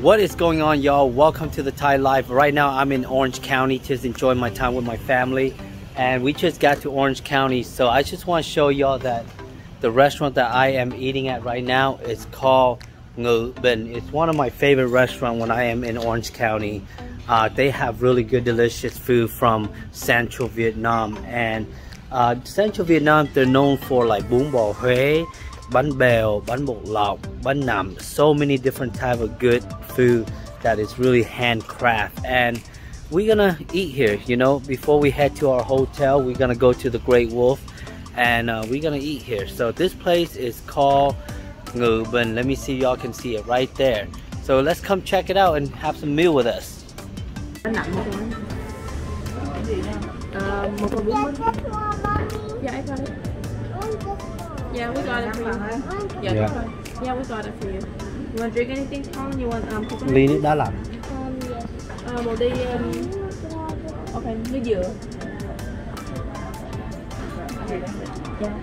What is going on, y'all? Welcome to the Thai Life. Right now I'm in Orange County, just enjoying my time with my family, and we just got to Orange County. So I just want to show y'all that the restaurant that I am eating at right now is called Ngư Bình. It's one of my favorite restaurants when I am in Orange County. They have really good, delicious food from Central Vietnam, and Central Vietnam, they're known for like bún bò Huế, bánh bèo, bánh bột lọc, bánh nằm, so many different type of good food that is really handcraft. And we're gonna eat here, you know, before we head to our hotel. We're gonna go to the Great Wolf, and we're gonna eat here. So this place is called Ngư Bình. Let me see, y'all can see it right there. So let's come check it out and have some meal with us. Yeah, we got it for you. Yeah, we got it for you. You want to drink anything, Colin? You want coconut? Ly nước đá lạnh. Một ly okay, nước dừa. Yeah.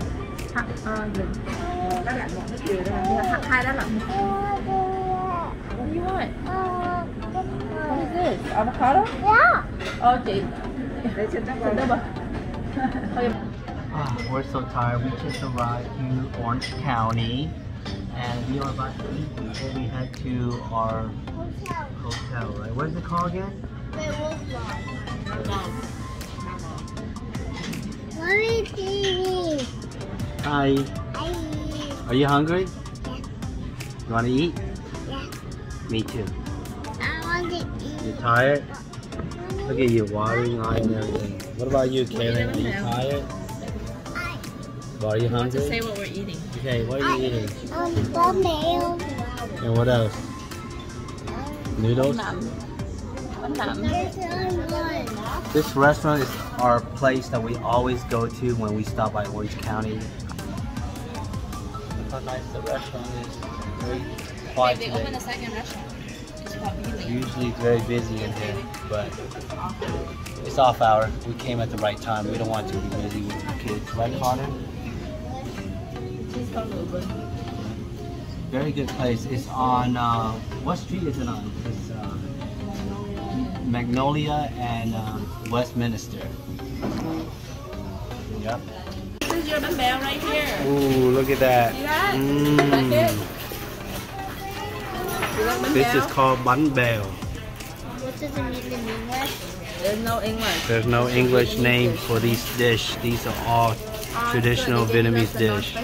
Đá lạnh một nước dừa đó. Hai đá lạnh. What do you want? What is this? Avocado? Yeah. Chị. Để xin đó. We're so tired. We just arrived to Orange County, and we are about to eat before we head to our hotel. Right? What is it called again? Mommy, TV. Hi. Are you hungry? Yeah. You want to eat? Yeah. Me too. I want to eat. You tired? Look at you, watering eye and everything. What about you, Kaylin? Are you tired? Are you hungry? To say what we're eating. Okay, what are you eating? Bánh bèo. And what else? Noodles? Bánh nậm. This restaurant is our place that we always go to when we stop by Orange County. Look how nice the restaurant is. Very quiet They opened today. a second restaurant. It's called Healy. Usually it's very busy in here, but it's off hour. We came at the right time. We don't want to be busy with the kids. Right, Connor? Very good place. It's on, what street is it on? It's Magnolia and Westminster. Yep. This is your bánh bèo right here. Ooh, look at that. See that? Like it? You like bánh This bèo? is called bánh bèo. What does it mean in English? There's no English. There's no English name for these dish. These are all traditional Vietnamese dish.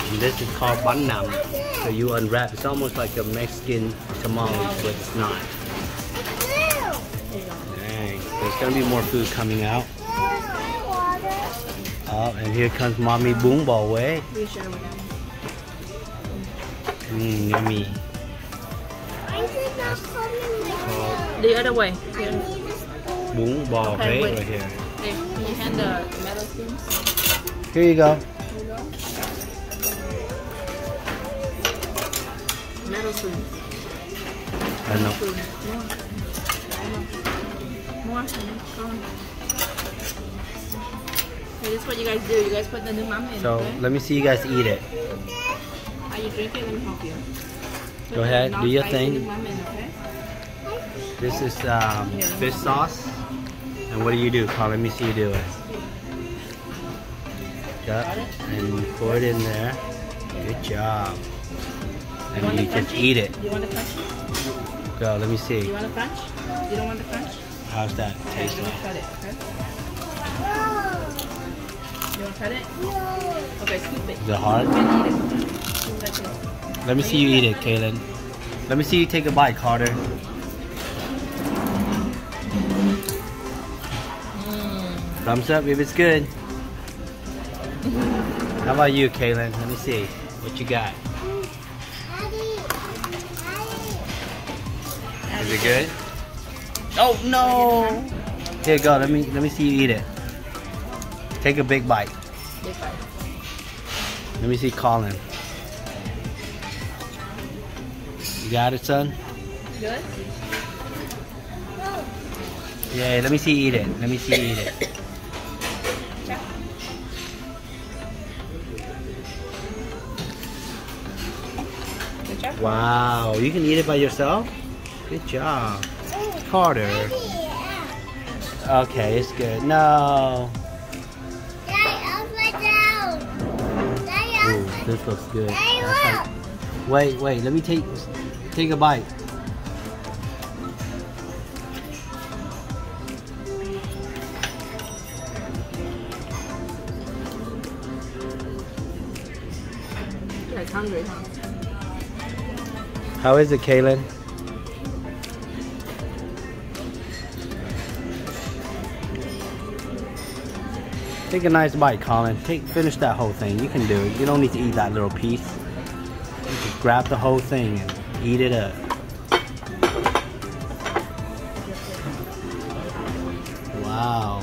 And this is called bánh nằm. So you unwrap. It's almost like a Mexican tamale, but it's not. Dang. There's gonna be more food coming out. Oh, and here comes mommy bún bò Huế. Yummy. The other way. Bún bò Huế wait. right here. Hey, can you hand the metal spoons? Here you go. Metal spoons. I don't know. More. Go on. Okay, this is what you guys do. You guys put the nước mắm in. So Okay? let me see you guys eat it. How you drink it? Let me help you. Go ahead, do your Non-spicy thing. nước mắm in, okay? This is fish sauce. And what do you do, Carl? Let me see you do it. Yep. And you pour it in there. Good job. And you just eat it. You want the crunchy? Go, let me You see. want the crunch? You don't want the crunch? How's that Okay, taste let me like? cut it, okay? You want to cut it? Okay, scoop it. Is it hard? You can eat it. Scoop that in. Let me see you eat it, Kaylin. Let me see you take a bite, Carter. Thumbs up if it's good. How about you, Kaylin? Let me see what you got. Is it good? Oh no! Here you go. Let me see you eat it. Take a big bite. Big bite. Let me see Colin. You got it, son? Good? Yeah, let me see you eat it. Let me see you eat it. Wow, you can eat it by yourself? Good job. Carter. Okay, it's good. No. Ooh, this looks good. Wait, let me take a bite. It's hungry, huh? How is it, Kaylin? Take a nice bite, Colin. Finish that whole thing. You can do it. You don't need to eat that little piece. You just grab the whole thing and eat it up. Wow.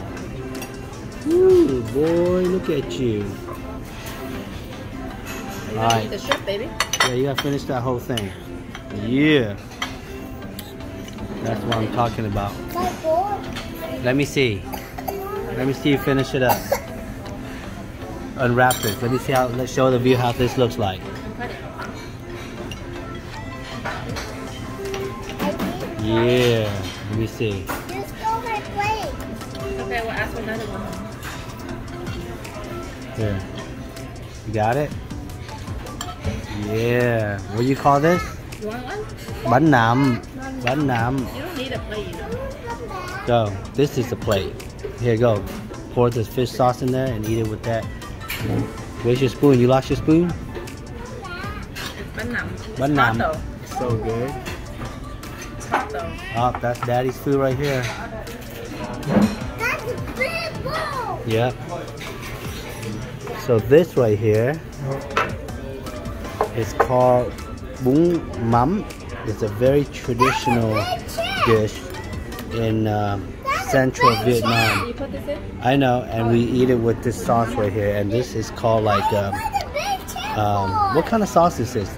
Ooh, boy, look at you. You gotta eat the shrimp, baby. Yeah, you gotta finish that whole thing. Yeah. That's what I'm talking about. Let me see. Let me see you finish it up. Unwrap this. Let me see how. Let's show the view how this looks like. Yeah. Let me see. Just go my plate. Okay, we'll ask for another one. Here. You got it? Yeah. What do you call this? You want one? Bánh nậm. Bánh nậm. You don't need a plate, you know. Go. This is the plate. Here, go. Pour this fish sauce in there and eat it with that. Where's your spoon? You lost your spoon? It's bánh nậm. Bánh nậm. Hot though. So good. It's hot though. Oh, that's Daddy's food right here. That's a big bowl. Yep. So this right here is called bún mắm. It's a very traditional dish in central Vietnam. You put this in? I know, and we eat it with this sauce right here. And this is called like what kind of sauce is this?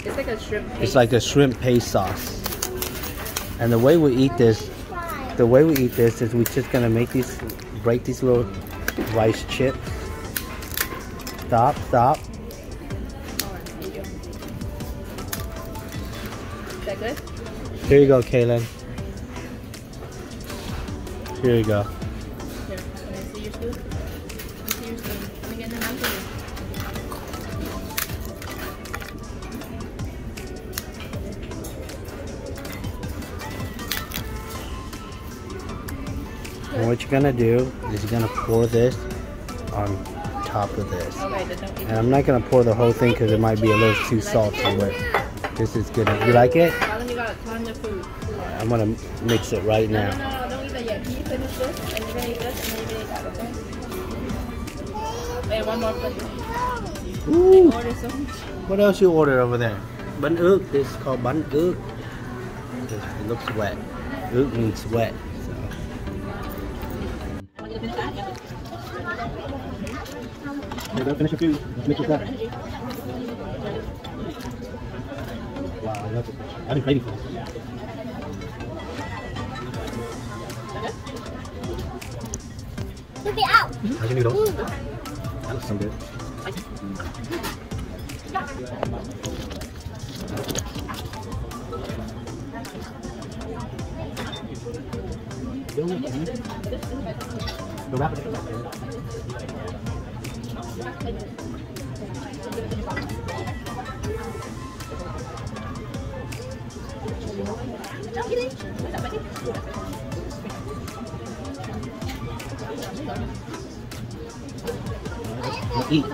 It's like a shrimp paste. It's like a shrimp paste sauce. And the way we eat this, is we're just gonna break these little rice chips. Stop. Is that good? Here you go, Kaylin. Here you go. Here, can I see your spoon? Let me see your spoon. Let me get in the mouth for you. And what you're gonna do is you're gonna pour this on top of this. Okay, then don't eat And I'm not gonna pour the whole thing because it might be a little too salty, but this is good. You like it? Colin, you got a ton of food. I'm gonna mix it right No, now. don't eat that yet. Can you finish this? And you're gonna eat this, and then you're gonna eat that, okay? Wait, one more plate. Ooh, Order so much. what else you ordered over there? Bánh ướt. This is called bánh ướt. It looks wet. Ướt means wet. So. Hey, don't finish your food. Let's mix this up. Wow, I've been craving for this. Look it out. How's your noodles? That looks so good. Go wrap it. Eat.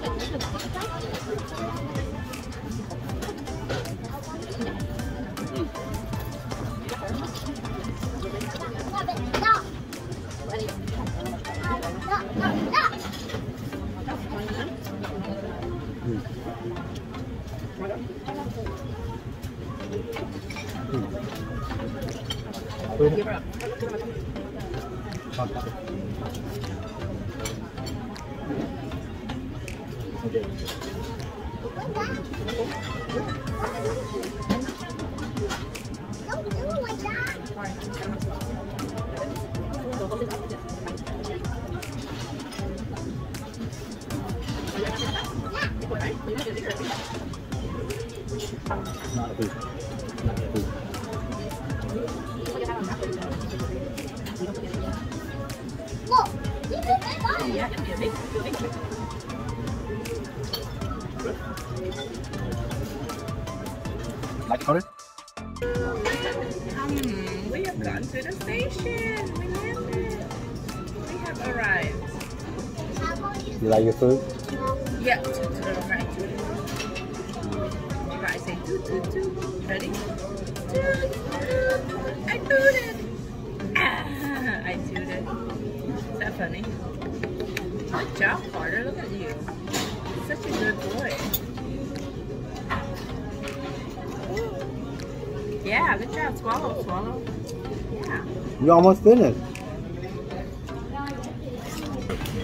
Give her up. Okay. Don't do it like that. Not a food. Like order? We have gone to the station. We landed. We have arrived. You like your food? Yeah, to the right. Right, say toot toot toot. Ready? Toot toot. I tooted. Ah, I tooted. Is that funny? Good job, Carter. Look at you. Such a good boy. Yeah, good job. Swallow, swallow. Yeah. You almost finished.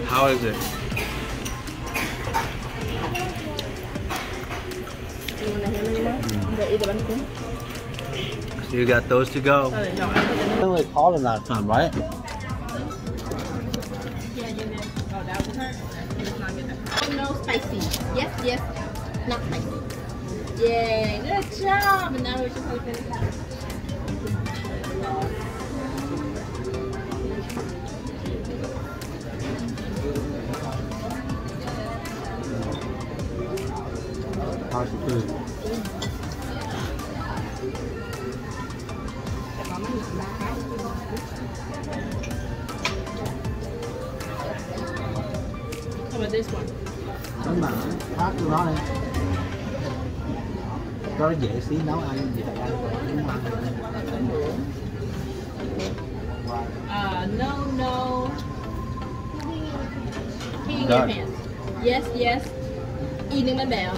How is it? You want to hear me now? You eat the bun? So you got those to go. No, I put them in. It was calling last time, right? Yeah, you did. Oh, that was her? Let's not get that. No spicy. Yes, yes. Not spicy. Yay, good job. And now we're just going to finish that. How's the food? How about this one? Đúng mà, khác của nó này. Cho nó dễ xí nấu ăn dễ ăn. No. Pee in your pants. Yes, yes. Eating the bell.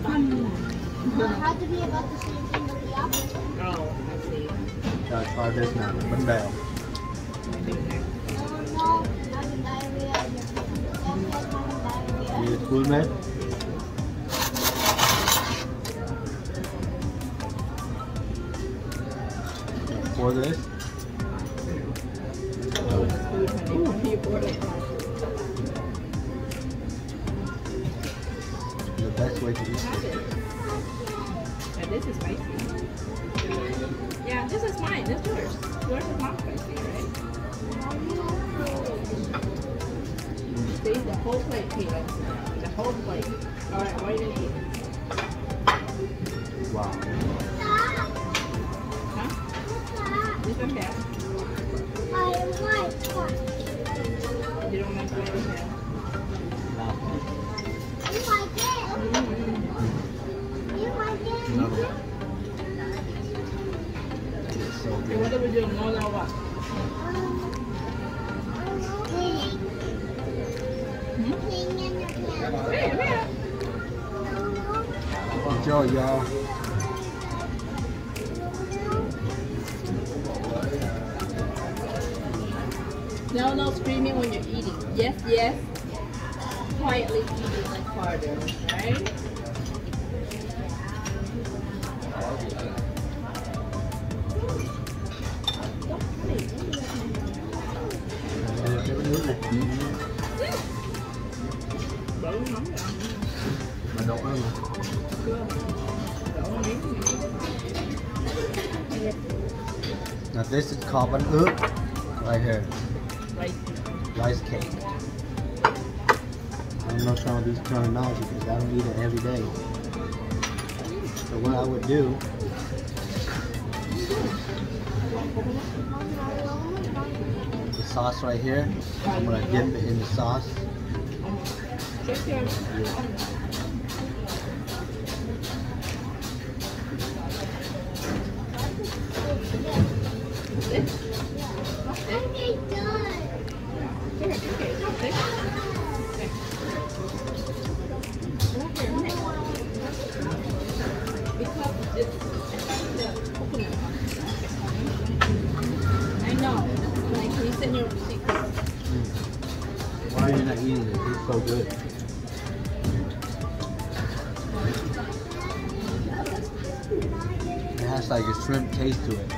How to be about the same thing with the opposite? Oh, I see. Rồi, try this now. Bánh bèo. No, having diarrhea. You full mate? For this? The best way to eat it. Yeah, this is spicy. Yeah, this is mine. This is yours. Yours is not spicy, right? See, the whole plate, Peter. The whole plate. All right, what are you gonna eat? Wow. Huh? This one bad. I like one. You don't like the other bad. You like it? You like it? No. It's so And good. what are we doing? No, no, what? Peeing in your pants. Hey, come here. Enjoy, y'all. No screaming when you're eating. Yes, yes. Quietly eating like Carter, right? Mà đậu ăn mà. Now this is called bánh ướt. Right here. Rice cake. I don't know some of these terminology because I don't eat it every day. So what I would do, the sauce right here, I'm gonna dip it in the sauce. I know. Like, can you send your receipt? Why are you not eating it? It's so good. It has like a shrimp taste to it.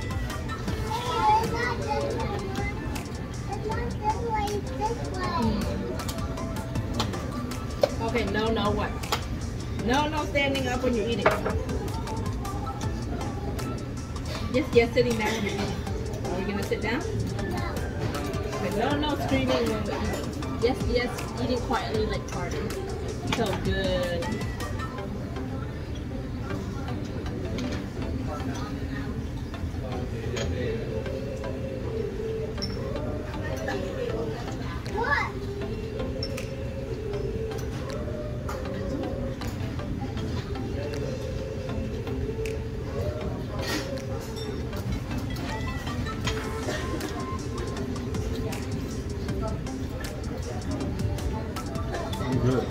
Okay, no, what? No, standing up when you're eating. Yes, sitting down when you're eating. Are we gonna sit down? Okay, no, screaming when we're eating. Yes, yes, eating quietly like Carter. So good. What? Good.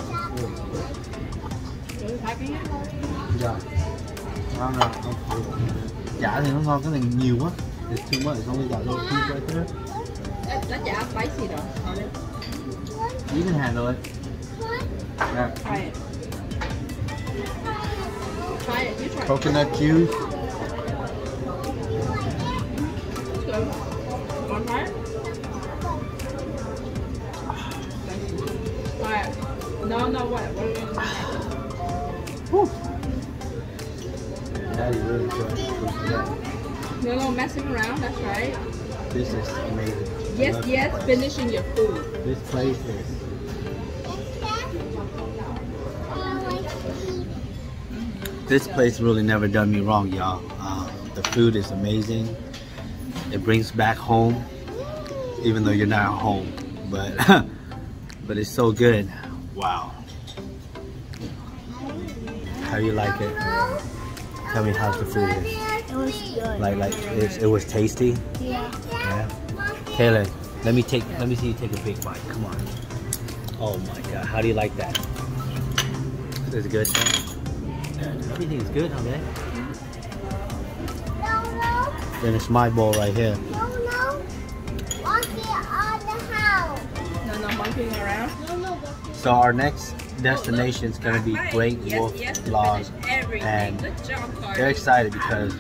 You're happy? Dạ. Ngon rồi. Chả thì nó ngon, cái này nhiều quá. It's too much. It's only got little piece right there. That's chả spicy though. You can handle it. Yeah. Try it. Try it. You try it. Coconut juice. It's good. Want to try it? Try it. No, what? What are you gonna do? Whew. Daddy really good. No, messing around. That's right. This is amazing. Yes, yes. Finishing your food. This place is. This place really never done me wrong, y'all. The food is amazing. It brings back home, even though you're not home. But but it's so good. Wow. How do you like it? Tell me how the food is. It was good. Like it was tasty. Yeah. Yeah. Taylor, let me see you take a big bite. Come on. Oh my God. How do you like that? Is it good? Yeah, everything's good, huh, man? No. Finish my bowl right here. No. Monkey on the house. No, monkeying around. No. So our next destination is going to be Right. Great Yes, Wolf yes, to Lodge, finish everything. and Good job, Carter. they're excited because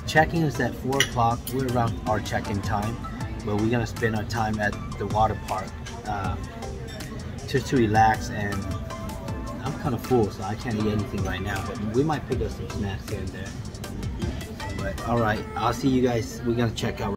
check-in is at 4 o'clock. We're around our check-in time, but we're going to spend our time at the water park just to relax. And I'm kind of full, so I can't eat anything right now, but we might pick up some snacks here and there. But all right, I'll see you guys. We're going to check out.